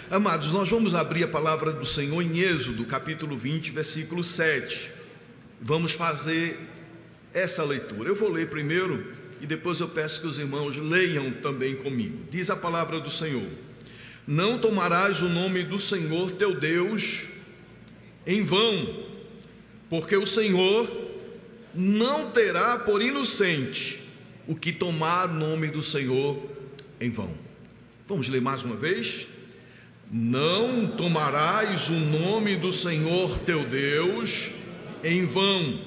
Amados, nós vamos abrir a palavra do Senhor em Êxodo, capítulo 20, versículo 7. Vamos fazer essa leitura. Eu vou ler primeiro e depois eu peço que os irmãos leiam também comigo. Diz a palavra do Senhor: não tomarás o nome do Senhor teu Deus em vão, porque o Senhor não terá por inocente o que tomar o nome do Senhor em vão. Vamos ler mais uma vez? Não tomarás o nome do Senhor teu Deus em vão,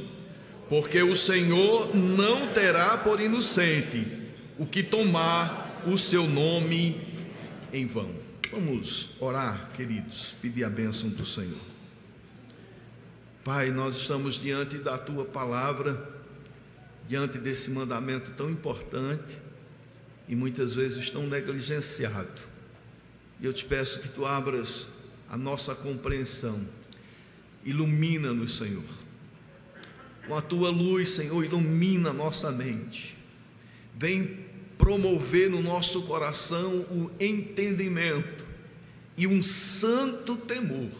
porque o Senhor não terá por inocente o que tomar o seu nome em vão. Vamos orar, queridos, pedir a bênção do Senhor. Pai, nós estamos diante da tua palavra, diante desse mandamento tão importante e muitas vezes tão negligenciado. E eu te peço que tu abras a nossa compreensão, ilumina-nos, Senhor, com a tua luz, Senhor, ilumina a nossa mente, vem promover no nosso coração o entendimento e um santo temor,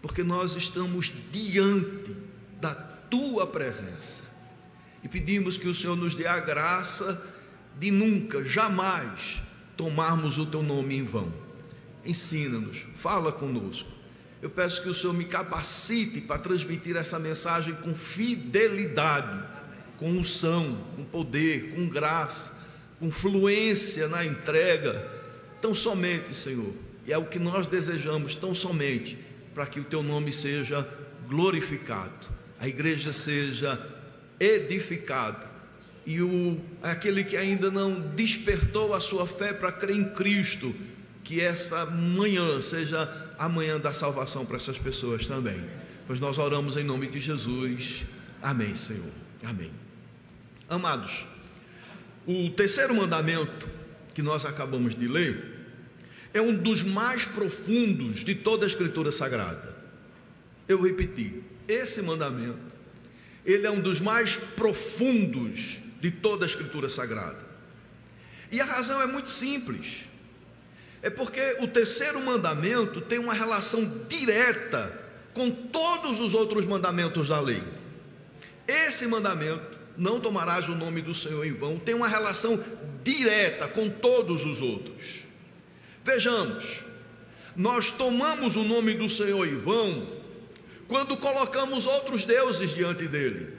porque nós estamos diante da tua presença e pedimos que o Senhor nos dê a graça de nunca, jamais tomarmos o teu nome em vão. Ensina-nos, fala conosco. Eu peço que o Senhor me capacite para transmitir essa mensagem com fidelidade, com unção, com poder, com graça, com fluência na entrega, tão somente, Senhor, e é o que nós desejamos, tão somente, para que o teu nome seja glorificado, a igreja seja edificada, e aquele que ainda não despertou a sua fé para crer em Cristo, que esta manhã seja a manhã da salvação para essas pessoas também, pois nós oramos em nome de Jesus, amém, Senhor, amém. Amados, o terceiro mandamento que nós acabamos de ler é um dos mais profundos de toda a Escritura Sagrada. Eu vou repetir, esse mandamento, ele é um dos mais profundos de toda a Escritura Sagrada. E a razão é muito simples. É porque o terceiro mandamento tem uma relação direta com todos os outros mandamentos da lei. Esse mandamento, não tomarás o nome do Senhor em vão, tem uma relação direta com todos os outros. Vejamos, nós tomamos o nome do Senhor em vão quando colocamos outros deuses diante dele.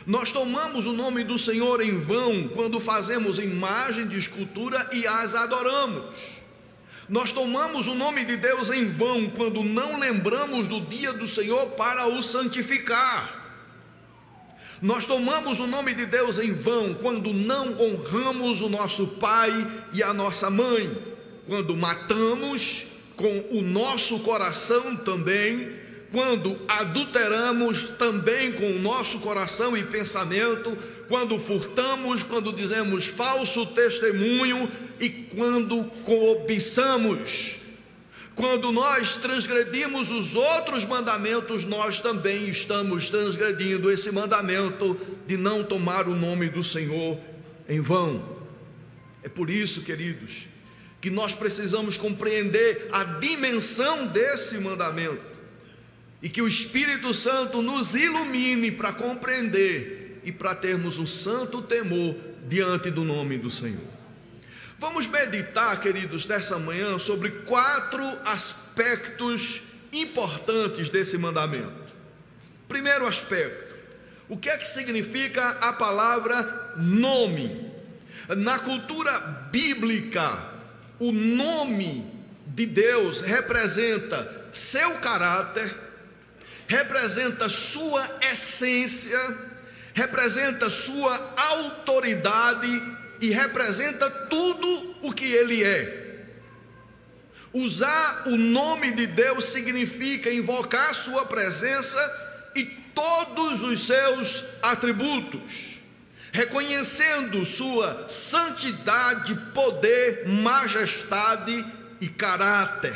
Nós tomamos o nome do Senhor em vão quando fazemos imagem de escultura e as adoramos. Nós tomamos o nome de Deus em vão quando não lembramos do dia do Senhor para o santificar. Nós tomamos o nome de Deus em vão quando não honramos o nosso pai e a nossa mãe, quando matamos com o nosso coração também, quando adulteramos também com o nosso coração e pensamento, quando furtamos, quando dizemos falso testemunho e quando cobiçamos. Quando nós transgredimos os outros mandamentos, nós também estamos transgredindo esse mandamento de não tomar o nome do Senhor em vão. É por isso, queridos, que nós precisamos compreender a dimensão desse mandamento e que o Espírito Santo nos ilumine para compreender e para termos um santo temor diante do nome do Senhor. Vamos meditar, queridos, nessa manhã sobre 4 aspectos importantes desse mandamento. Primeiro aspecto, o que é que significa a palavra nome? Na cultura bíblica, o nome de Deus representa seu caráter, representa sua essência, representa sua autoridade e representa tudo o que ele é. Usar o nome de Deus significa invocar sua presença e todos os seus atributos, reconhecendo sua santidade, poder, majestade e caráter.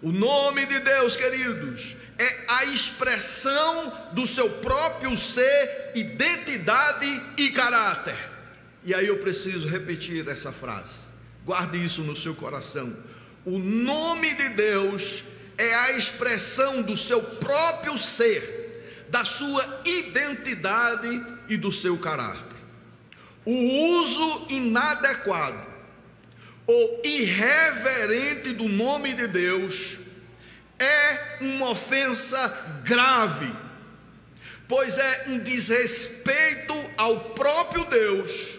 O nome de Deus, queridos, é a expressão do seu próprio ser, identidade e caráter. E aí eu preciso repetir essa frase, guarde isso no seu coração. O nome de Deus é a expressão do seu próprio ser, da sua identidade e do seu caráter. O uso inadequado ou irreverente do nome de Deus é uma ofensa grave, pois é um desrespeito ao próprio Deus,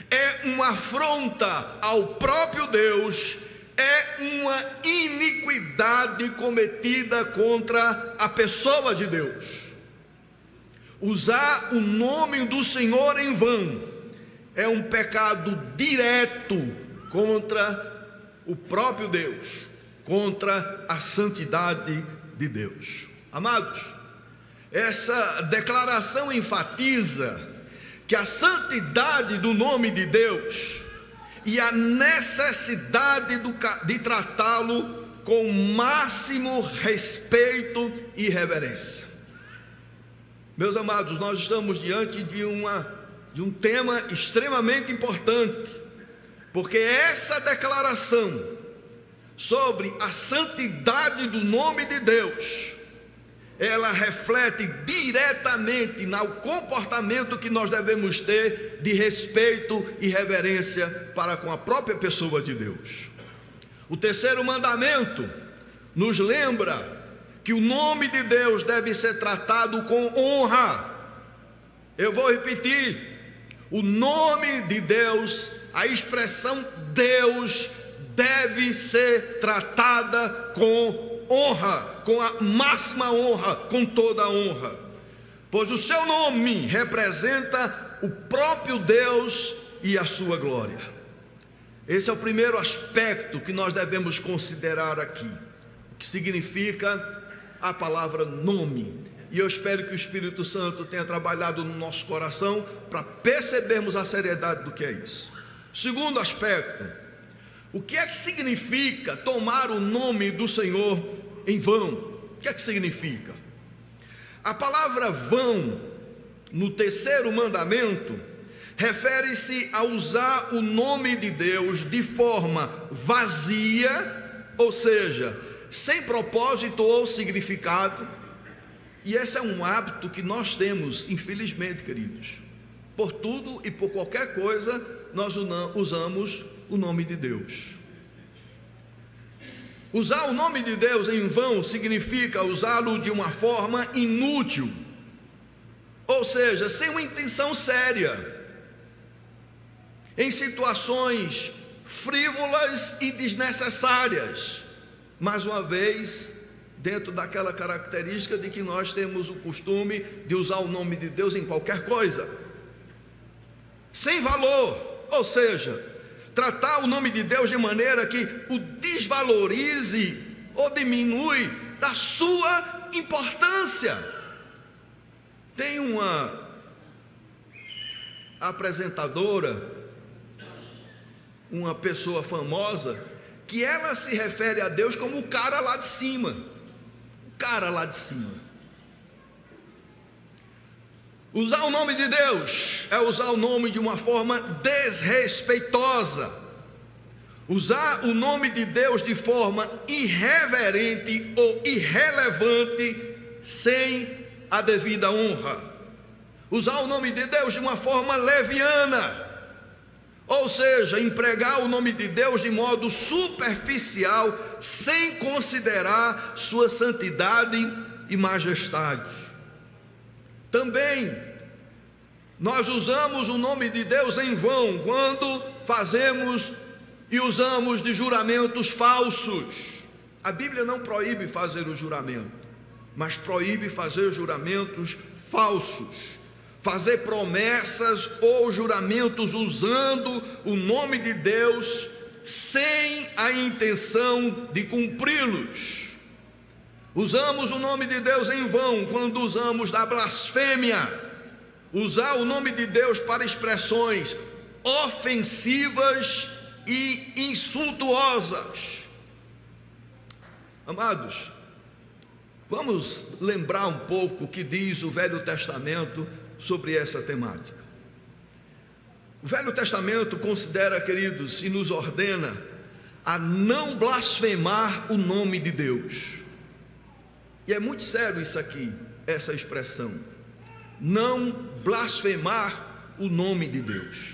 é uma afronta ao próprio Deus, é uma iniquidade cometida contra a pessoa de Deus. Usar o nome do Senhor em vão é um pecado direto contra o próprio Deus, contra a santidade de Deus. Amados, essa declaração enfatiza que a santidade do nome de Deus e a necessidade de tratá-lo com o máximo respeito e reverência. Meus amados, nós estamos diante de um tema extremamente importante, porque essa declaração sobre a santidade do nome de Deus, ela reflete diretamente no comportamento que nós devemos ter de respeito e reverência para com a própria pessoa de Deus. O terceiro mandamento nos lembra que o nome de Deus deve ser tratado com honra. Eu vou repetir: o nome de Deus, a expressão Deus, deve ser tratada com honra, com a máxima honra, com toda a honra, pois o seu nome representa o próprio Deus e a sua glória. Esse é o primeiro aspecto que nós devemos considerar aqui, o que significa a palavra nome. E eu espero que o Espírito Santo tenha trabalhado no nosso coração para percebermos a seriedade do que é isso. Segundo aspecto, o que é que significa tomar o nome do Senhor em vão? O que é que significa? A palavra vão, no terceiro mandamento, refere-se a usar o nome de Deus de forma vazia, ou seja, sem propósito ou significado. E esse é um hábito que nós temos, infelizmente, queridos. Por tudo e por qualquer coisa, nós usamos o nome de Deus. Usar o nome de Deus em vão significa usá-lo de uma forma inútil, ou seja, sem uma intenção séria, em situações frívolas e desnecessárias, mais uma vez, dentro daquela característica de que nós temos o costume de usar o nome de Deus em qualquer coisa, sem valor, ou seja, tratar o nome de Deus de maneira que o desvalorize ou diminui da sua importância. Tem uma apresentadora, uma pessoa famosa, que ela se refere a Deus como o cara lá de cima. O cara lá de cima. Usar o nome de Deus é usar o nome de uma forma desrespeitosa. Usar o nome de Deus de forma irreverente ou irrelevante, sem a devida honra. Usar o nome de Deus de uma forma leviana, ou seja, empregar o nome de Deus de modo superficial, sem considerar sua santidade e majestade. Também nós usamos o nome de Deus em vão quando fazemos e usamos de juramentos falsos. A Bíblia não proíbe fazer o juramento, mas proíbe fazer juramentos falsos, fazer promessas ou juramentos usando o nome de Deus sem a intenção de cumpri-los. Usamos o nome de Deus em vão quando usamos da blasfêmia, usar o nome de Deus para expressões ofensivas e insultuosas. Amados, vamos lembrar um pouco o que diz o Velho Testamento sobre essa temática. O Velho Testamento considera, queridos, e nos ordena a não blasfemar o nome de Deus. E é muito sério isso aqui, essa expressão, não blasfemar o nome de Deus.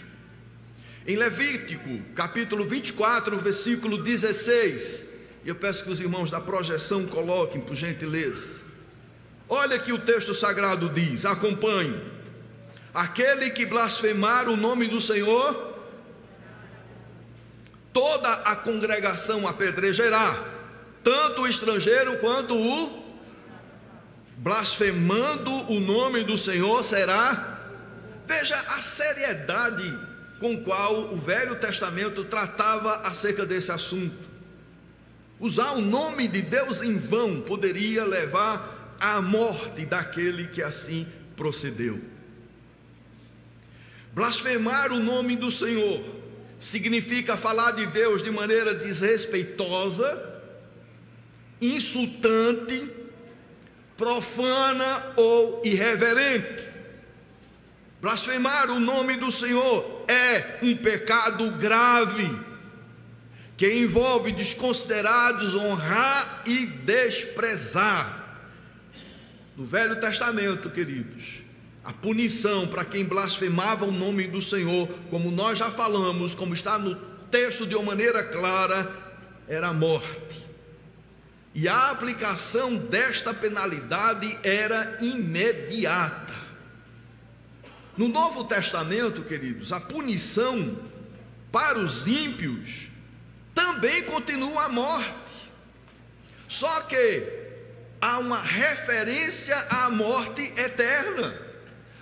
Em Levítico, capítulo 24, versículo 16, eu peço que os irmãos da projeção coloquem, por gentileza. Olha que o texto sagrado diz, acompanhe: aquele que blasfemar o nome do Senhor, toda a congregação apedrejará, tanto o estrangeiro quanto o blasfemando o nome do Senhor será. Veja a seriedade com qual o Velho Testamento tratava acerca desse assunto. Usar o nome de Deus em vão poderia levar à morte daquele que assim procedeu. Blasfemar o nome do Senhor significa falar de Deus de maneira desrespeitosa, insultante, profana ou irreverente. Blasfemar o nome do Senhor é um pecado grave, que envolve desconsiderar, desonrar e desprezar. No Velho Testamento, queridos, a punição para quem blasfemava o nome do Senhor, como nós já falamos, como está no texto de uma maneira clara, era a morte. E a aplicação desta penalidade era imediata. No Novo Testamento, queridos, a punição para os ímpios também continua a morte. Só que há uma referência à morte eterna.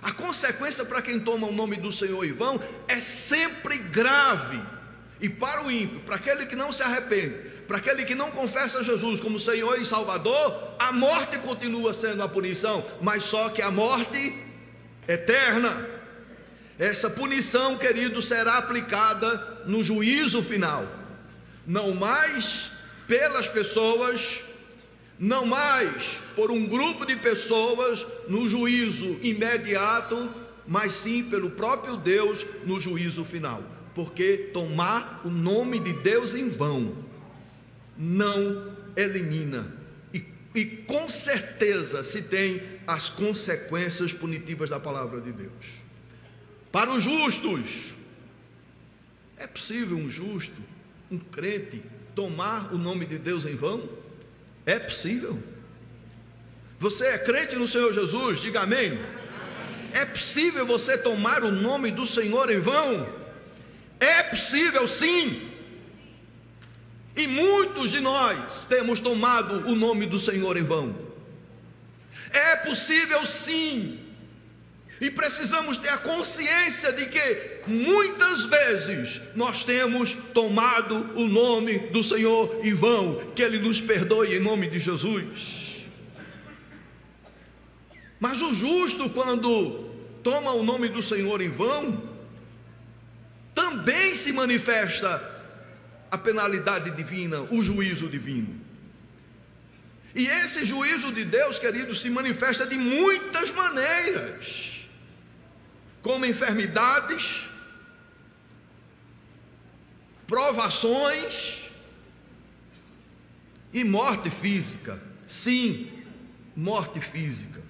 A consequência para quem toma o nome do Senhor em vão é sempre grave. E para o ímpio, para aquele que não se arrepende, para aquele que não confessa Jesus como Senhor e Salvador, a morte continua sendo a punição, mas só que a morte eterna. Essa punição, querido, será aplicada no juízo final, não mais pelas pessoas, não mais por um grupo de pessoas no juízo imediato, mas sim pelo próprio Deus no juízo final. Porque tomar o nome de Deus em vão não elimina, e com certeza se tem as consequências punitivas da palavra de Deus. Para os justos, é possível um justo, um crente, tomar o nome de Deus em vão? É possível. Você é crente no Senhor Jesus? Diga amém. É possível você tomar o nome do Senhor em vão? É possível, sim. E muitos de nós temos tomado o nome do Senhor em vão. É possível, sim. E precisamos ter a consciência de que muitas vezes nós temos tomado o nome do Senhor em vão. Que Ele nos perdoe em nome de Jesus. Mas o justo, quando toma o nome do Senhor em vão, também se manifesta a penalidade divina, o juízo divino. E esse juízo de Deus, querido, se manifesta de muitas maneiras, como enfermidades, provações e morte física. Sim, morte física.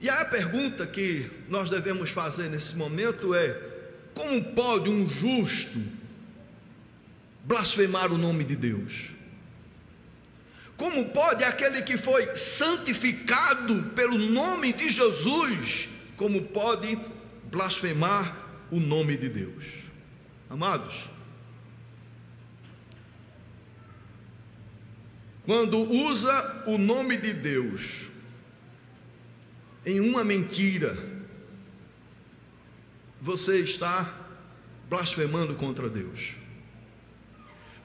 E a pergunta que nós devemos fazer nesse momento é: como pode um justo blasfemar o nome de Deus? Como pode aquele que foi santificado pelo nome de Jesus, como pode blasfemar o nome de Deus? Amados, quando usa o nome de Deus em uma mentira, você está blasfemando contra Deus.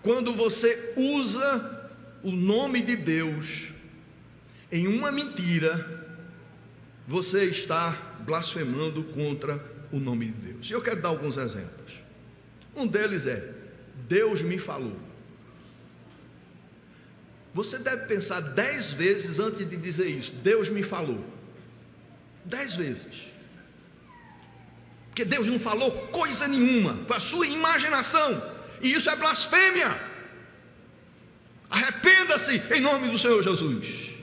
Quando você usa o nome de Deus em uma mentira, você está blasfemando contra o nome de Deus. E eu quero dar alguns exemplos. Um deles é: Deus me falou. Você deve pensar 10 vezes antes de dizer isso. Deus me falou. 10 vezes. Porque Deus não falou coisa nenhuma. Foi a sua imaginação. e isso é blasfêmia. Arrependa-se em nome do Senhor Jesus.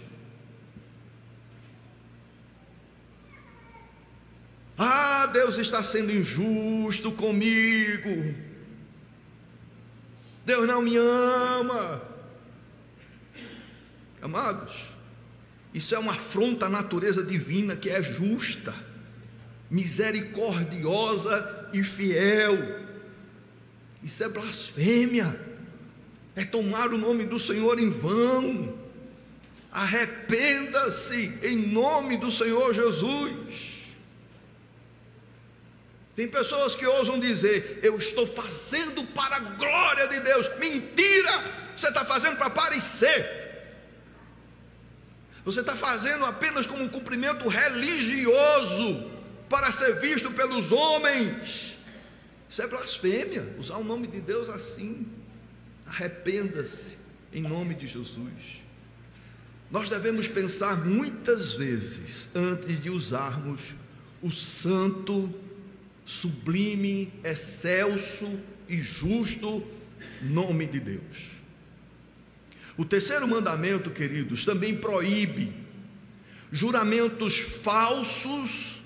Ah, Deus está sendo injusto comigo, Deus não me ama. Amados, isso é uma afronta à natureza divina, que é justa, misericordiosa e fiel. Isso é blasfêmia, é tomar o nome do Senhor em vão. Arrependa-se em nome do Senhor Jesus. Tem pessoas que ousam dizer: eu estou fazendo para a glória de Deus. Mentira! Você está fazendo para aparecer. Você está fazendo apenas como um cumprimento religioso, para ser visto pelos homens. Isso é blasfêmia, usar o nome de Deus assim. Arrependa-se em nome de Jesus. Nós devemos pensar muitas vezes antes de usarmos o santo, sublime, excelso e justo nome de Deus. O terceiro mandamento, queridos, também proíbe juramentos falsos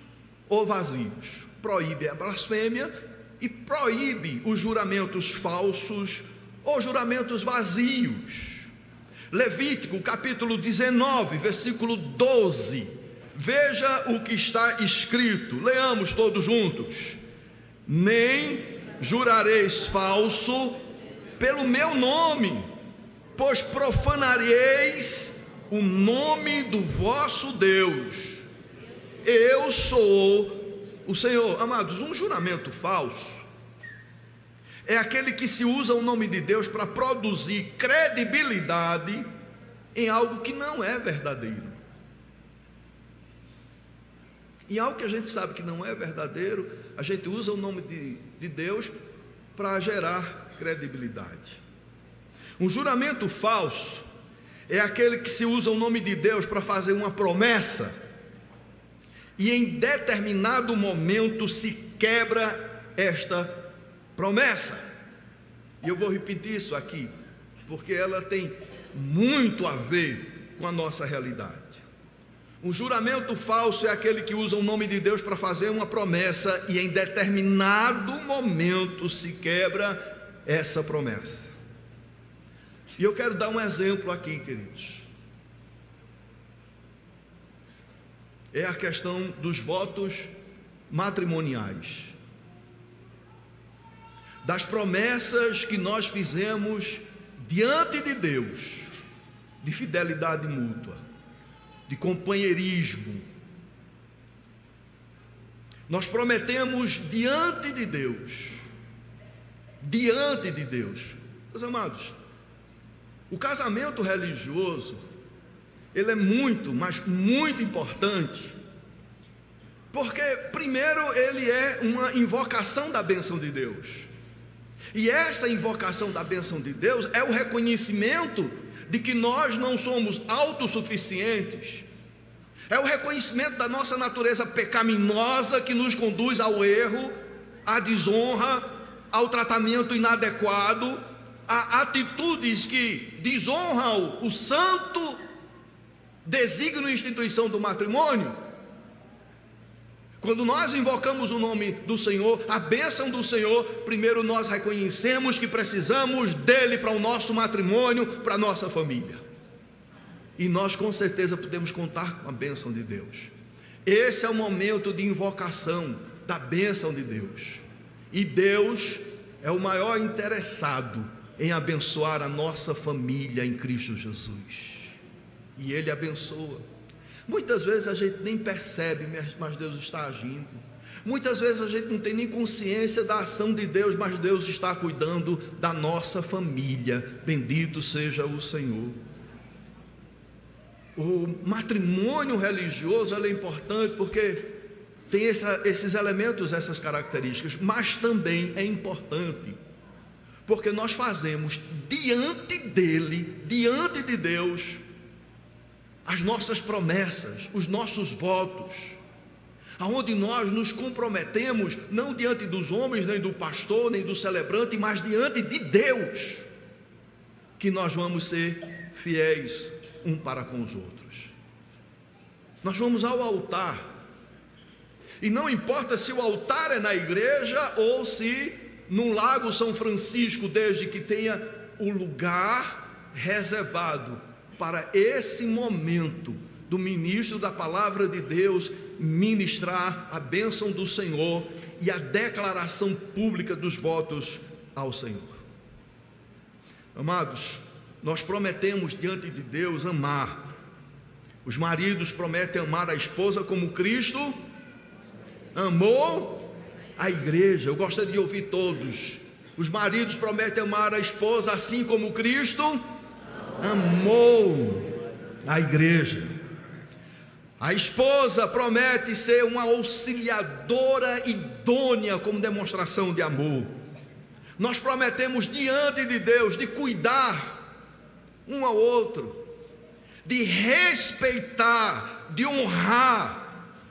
ou vazios. Proíbe a blasfêmia e proíbe os juramentos falsos ou juramentos vazios. Levítico capítulo 19, versículo 12. Veja o que está escrito, leamos todos juntos: nem jurareis falso pelo meu nome, pois profanareis o nome do vosso Deus. Eu sou o Senhor. Amados, um juramento falso é aquele que se usa o nome de Deus para produzir credibilidade em algo que não é verdadeiro. Em algo que a gente sabe que não é verdadeiro, a gente usa o nome de Deus para gerar credibilidade. Um juramento falso é aquele que se usa o nome de Deus para fazer uma promessa, e em determinado momento se quebra esta promessa. E eu vou repetir isso aqui, porque ela tem muito a ver com a nossa realidade. Um juramento falso é aquele que usa o nome de Deus para fazer uma promessa, e em determinado momento se quebra essa promessa. E eu quero dar um exemplo aqui, queridos. É a questão dos votos matrimoniais, das promessas que nós fizemos diante de Deus, de fidelidade mútua, de companheirismo. Nós prometemos diante de Deus, meus amados. O casamento religioso, ele é muito, mas muito importante, porque primeiro ele é uma invocação da bênção de Deus, e essa invocação da bênção de Deus é o reconhecimento de que nós não somos autossuficientes, é o reconhecimento da nossa natureza pecaminosa que nos conduz ao erro, à desonra, ao tratamento inadequado, a atitudes que desonram o santo desígnio e instituição do matrimônio. Quando nós invocamos o nome do Senhor, a bênção do Senhor, primeiro nós reconhecemos que precisamos dele para o nosso matrimônio, para a nossa família, e nós com certeza podemos contar com a bênção de Deus. Esse é o momento de invocação da bênção de Deus, e Deus é o maior interessado em abençoar a nossa família em Cristo Jesus, e Ele abençoa. Muitas vezes a gente nem percebe, mas Deus está agindo. Muitas vezes a gente não tem nem consciência da ação de Deus, mas Deus está cuidando da nossa família. Bendito seja o Senhor. O matrimônio religioso é importante porque tem esses elementos, essas características, mas também é importante porque nós fazemos diante dele, diante de Deus, as nossas promessas, os nossos votos. aonde nós nos comprometemos, não diante dos homens, nem do pastor, nem do celebrante, mas diante de Deus, que nós vamos ser fiéis um para com os outros. Nós vamos ao altar, e não importa se o altar é na igreja ou se no Lago São Francisco, desde que tenha o lugar reservado para esse momento do ministro da palavra de Deus ministrar a bênção do Senhor e a declaração pública dos votos ao Senhor. Amados, nós prometemos diante de Deus amar. Os maridos prometem amar a esposa como Cristo amou a igreja. Eu gostaria de ouvir todos. Os maridos prometem amar a esposa assim como Cristo amou a igreja. A esposa promete ser uma auxiliadora idônea como demonstração de amor. Nós prometemos diante de Deus de cuidar um ao outro, de respeitar, de honrar,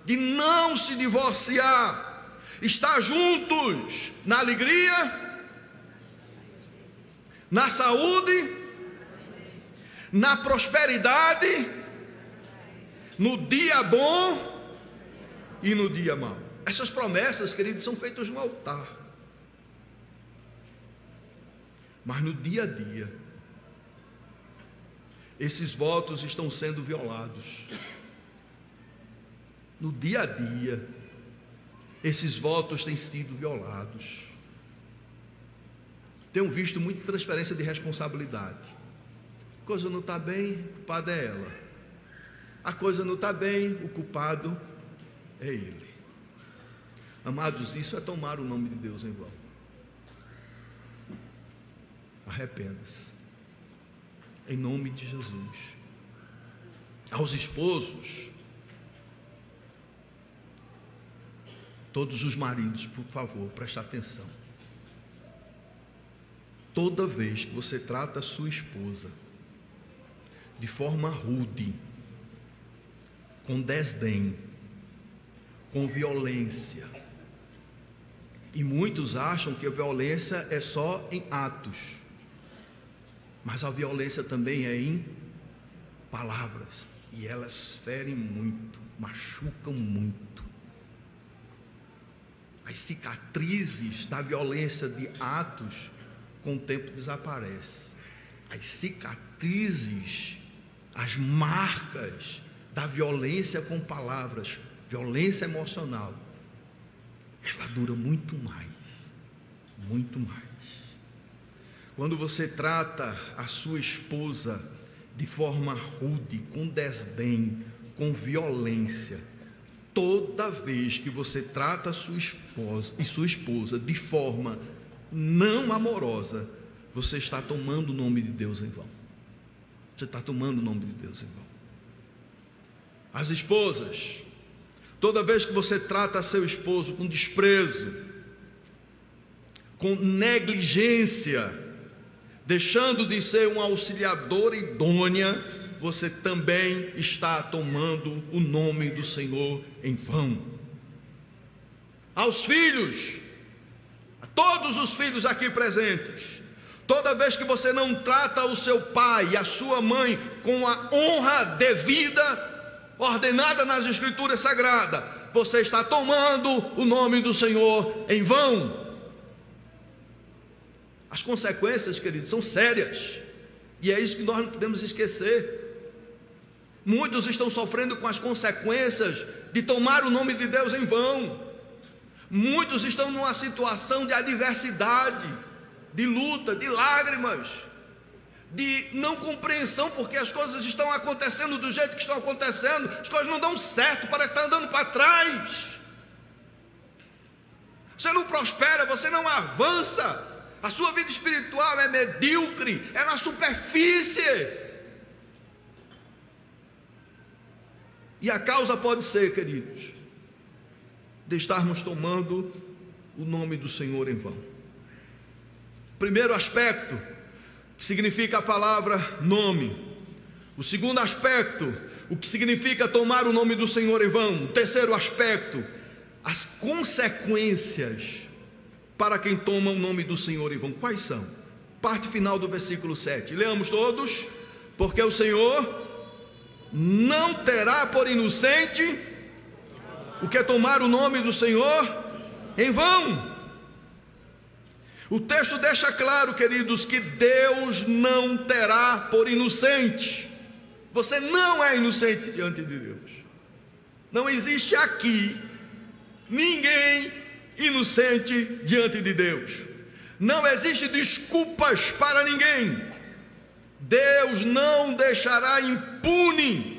de não se divorciar, estar juntos na alegria, na saúde, na prosperidade, no dia bom e no dia mau. Essas promessas, queridos, são feitas no altar. Mas no dia a dia, esses votos estão sendo violados. No dia a dia, esses votos têm sido violados. Tenho visto muita transferência de responsabilidade. A coisa não está bem, o culpado é ela. A coisa não está bem, o culpado é ele. Amados, isso é tomar o nome de Deus em vão. Arrependa-se, em nome de Jesus. Aos esposos, todos os maridos, por favor, preste atenção. Toda vez que você trata a sua esposa de forma rude, com desdém, com violência, e muitos acham que a violência é só em atos, mas a violência também é em palavras, e elas ferem muito, machucam muito. As cicatrizes da violência de atos com o tempo desaparecem. As cicatrizes, as marcas da violência com palavras, violência emocional, ela dura muito mais, muito mais. Quando você trata a sua esposa de forma rude, com desdém, com violência, toda vez que você trata a sua esposa de forma não amorosa, você está tomando o nome de Deus em vão. Você está tomando o nome de Deus em vão. As esposas, toda vez que você trata seu esposo com desprezo, com negligência, deixando de ser uma auxiliadora idônea, você também está tomando o nome do Senhor em vão. Aos filhos, a todos os filhos aqui presentes, toda vez que você não trata o seu pai e a sua mãe com a honra devida, ordenada nas Escrituras Sagradas, você está tomando o nome do Senhor em vão. As consequências, queridos, são sérias, e é isso que nós não podemos esquecer. Muitos estão sofrendo com as consequências de tomar o nome de Deus em vão. Muitos estão numa situação de adversidade, de luta, de lágrimas, de não compreensão, porque as coisas estão acontecendo do jeito que estão acontecendo, as coisas não dão certo, parece que está andando para trás. Você não prospera, você não avança, a sua vida espiritual é medíocre, é na superfície. E a causa pode ser, queridos, de estarmos tomando o nome do Senhor em vão. Primeiro aspecto, que significa a palavra nome. O segundo aspecto, o que significa tomar o nome do Senhor em vão. O terceiro aspecto, as consequências para quem toma o nome do Senhor em vão. Quais são? Parte final do versículo 7. Leamos todos. Porque o Senhor não terá por inocente o que é tomar o nome do Senhor em vão. O texto deixa claro, queridos, que Deus não terá por inocente. Você não é inocente diante de Deus. Não existe aqui ninguém inocente diante de Deus. Não existe desculpas para ninguém. Deus não deixará impune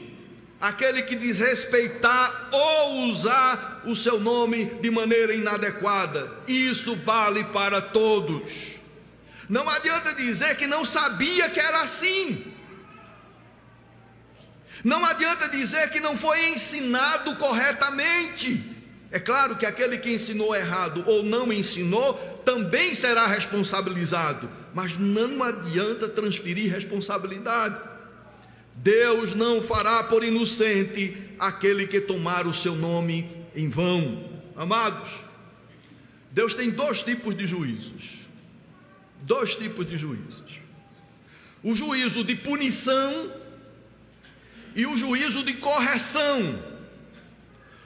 aquele que desrespeitar ou usar o seu nome de maneira inadequada. Isso vale para todos. Não adianta dizer que não sabia que era assim. Não adianta dizer que não foi ensinado corretamente. É claro que aquele que ensinou errado ou não ensinou também será responsabilizado, mas não adianta transferir responsabilidade. Deus não fará por inocente aquele que tomar o seu nome em vão. Amados, Deus tem dois tipos de juízos. Dois tipos de juízos: o juízo de punição e o juízo de correção.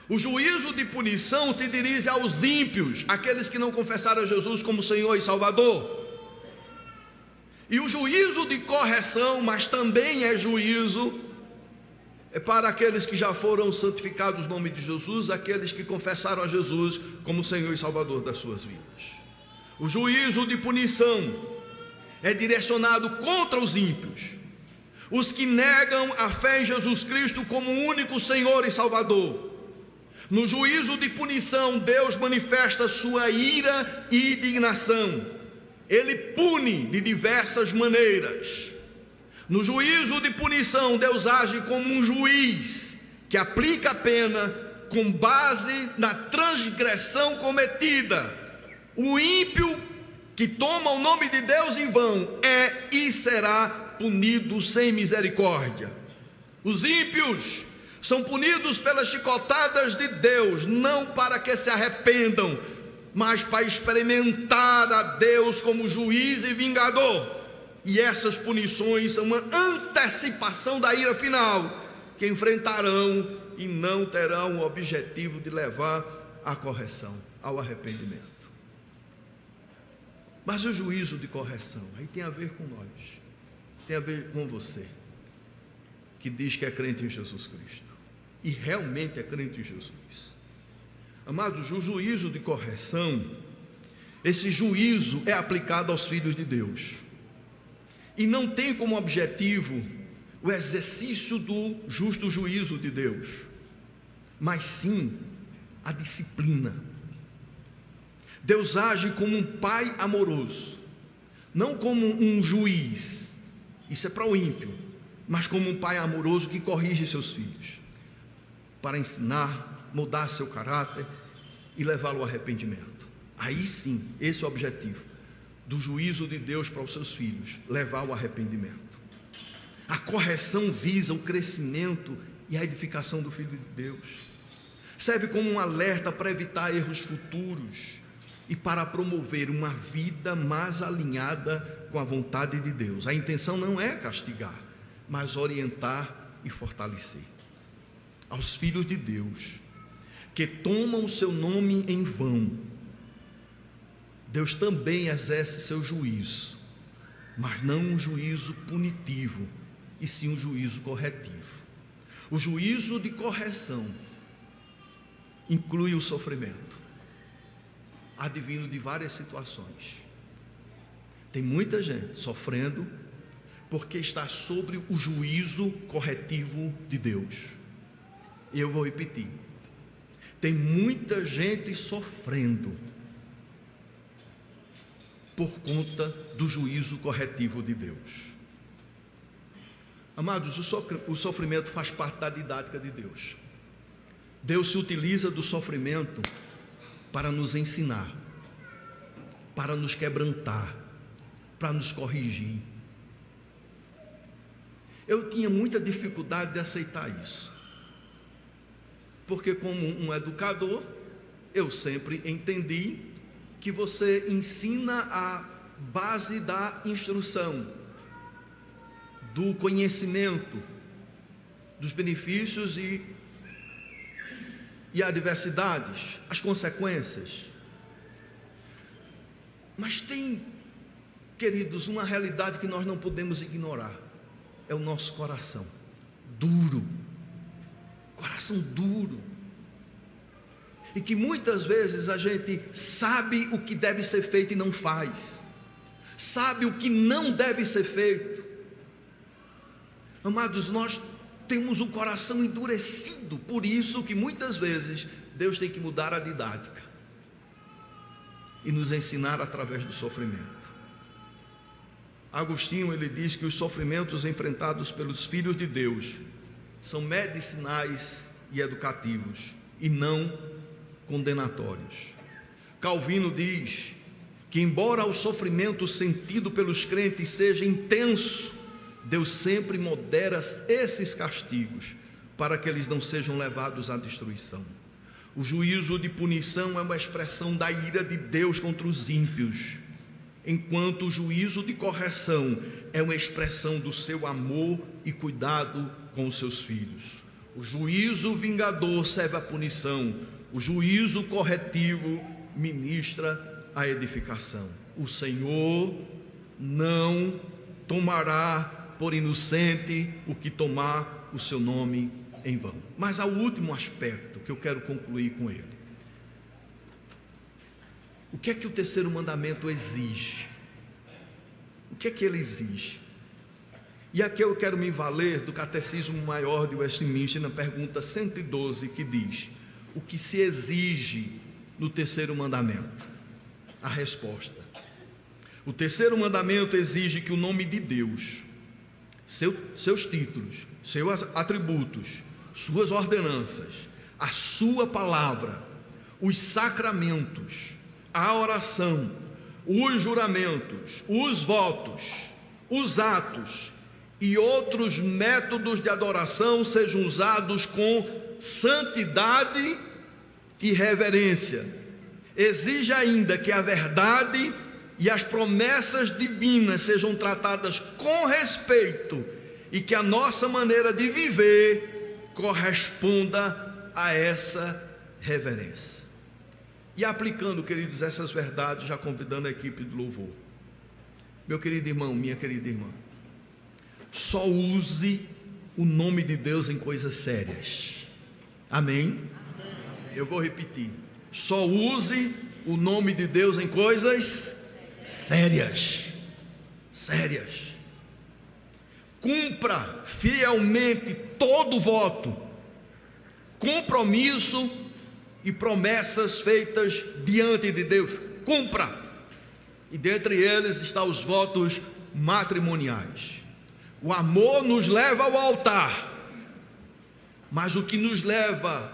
O juízo de punição se dirige aos ímpios, aqueles que não confessaram a Jesus como Senhor e Salvador. E o juízo de correção, mas também é juízo, é para aqueles que já foram santificados no nome de Jesus, aqueles que confessaram a Jesus como Senhor e Salvador das suas vidas. O juízo de punição é direcionado contra os ímpios, os que negam a fé em Jesus Cristo como único Senhor e Salvador. No juízo de punição, Deus manifesta sua ira e indignação. Ele pune de diversas maneiras. No juízo de punição, Deus age como um juiz que aplica a pena com base na transgressão cometida. O ímpio que toma o nome de Deus em vão é e será punido sem misericórdia. Os ímpios são punidos pelas chicotadas de Deus, não para que se arrependam, mas para experimentar a Deus como juiz e vingador. E essas punições são uma antecipação da ira final, que enfrentarão e não terão o objetivo de levar à correção, ao arrependimento. Mas o juízo de correção, aí tem a ver com nós, tem a ver com você, que diz que é crente em Jesus Cristo, e realmente é crente em Jesus. Amados, o juízo de correção, esse juízo é aplicado aos filhos de Deus, e não tem como objetivo o exercício do justo juízo de Deus, mas sim a disciplina. Deus age como um pai amoroso, não como um juiz, isso é para o ímpio, mas como um pai amoroso que corrige seus filhos, para ensinar, mudar seu caráter e levá-lo ao arrependimento. Aí sim, esse é o objetivo do juízo de Deus para os seus filhos, levar ao arrependimento. A correção visa o crescimento e a edificação do Filho de Deus, serve como um alerta para evitar erros futuros e para promover uma vida mais alinhada com a vontade de Deus. A intenção não é castigar, mas orientar e fortalecer. Aos filhos de Deus que tomam o seu nome em vão, Deus também exerce seu juízo, mas não um juízo punitivo, e sim um juízo corretivo. O juízo de correção inclui o sofrimento, advindo de várias situações. Tem muita gente sofrendo porque está sobre o juízo corretivo de Deus. E eu vou repetir: tem muita gente sofrendo por conta do juízo corretivo de Deus. Amados, o sofrimento faz parte da didática de Deus. Deus se utiliza do sofrimento para nos ensinar, para nos quebrantar, para nos corrigir. Eu tinha muita dificuldade de aceitar isso, porque como um educador, eu sempre entendi que você ensina a base da instrução, do conhecimento, dos benefícios e adversidades, as consequências. Mas tem, queridos, uma realidade que nós não podemos ignorar: é o nosso coração duro, coração duro, e que muitas vezes a gente sabe o que deve ser feito e não faz, sabe o que não deve ser feito. Amados, nós temos um coração endurecido, por isso que muitas vezes Deus tem que mudar a didática e nos ensinar através do sofrimento. Agostinho, ele diz que os sofrimentos enfrentados pelos filhos de Deus são medicinais e educativos, e não condenatórios. Calvino diz que, embora o sofrimento sentido pelos crentes seja intenso, Deus sempre modera esses castigos para que eles não sejam levados à destruição. O juízo de punição é uma expressão da ira de Deus contra os ímpios, enquanto o juízo de correção é uma expressão do seu amor e cuidado com os seus filhos. O juízo vingador serve à punição, o juízo corretivo ministra a edificação. O Senhor não tomará por inocente o que tomar o seu nome em vão. Mas há o último aspecto que eu quero concluir com ele. O que é que o terceiro mandamento exige? O que é que ele exige? E aqui eu quero me valer do Catecismo Maior de Westminster, na pergunta 112, que diz: o que se exige no terceiro mandamento? A resposta: o terceiro mandamento exige que o nome de Deus, seus títulos, seus atributos, suas ordenanças, a sua palavra, os sacramentos, a oração, os juramentos, os votos, os atos e outros métodos de adoração sejam usados com santidade e reverência. Exige ainda que a verdade e as promessas divinas sejam tratadas com respeito e que a nossa maneira de viver corresponda a essa reverência. E aplicando, queridos, essas verdades, já convidando a equipe do louvor. Meu querido irmão, minha querida irmã, só use o nome de Deus em coisas sérias. Amém? Eu vou repetir: só use o nome de Deus em coisas sérias. Sérias. Cumpra fielmente todo voto, compromisso e promessas feitas diante de Deus. Cumpra. E dentre eles estão os votos matrimoniais. O amor nos leva ao altar, mas o que nos leva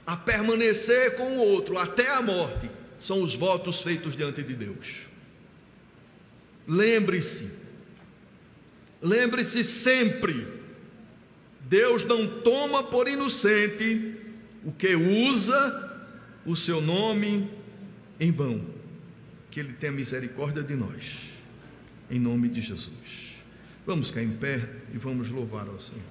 a permanecer com o outro até a morte são os votos feitos diante de Deus. Lembre-se sempre: Deus não toma por inocente o que usa o seu nome em vão. Que Ele tenha misericórdia de nós, em nome de Jesus. Vamos ficar em pé e vamos louvar ao Senhor.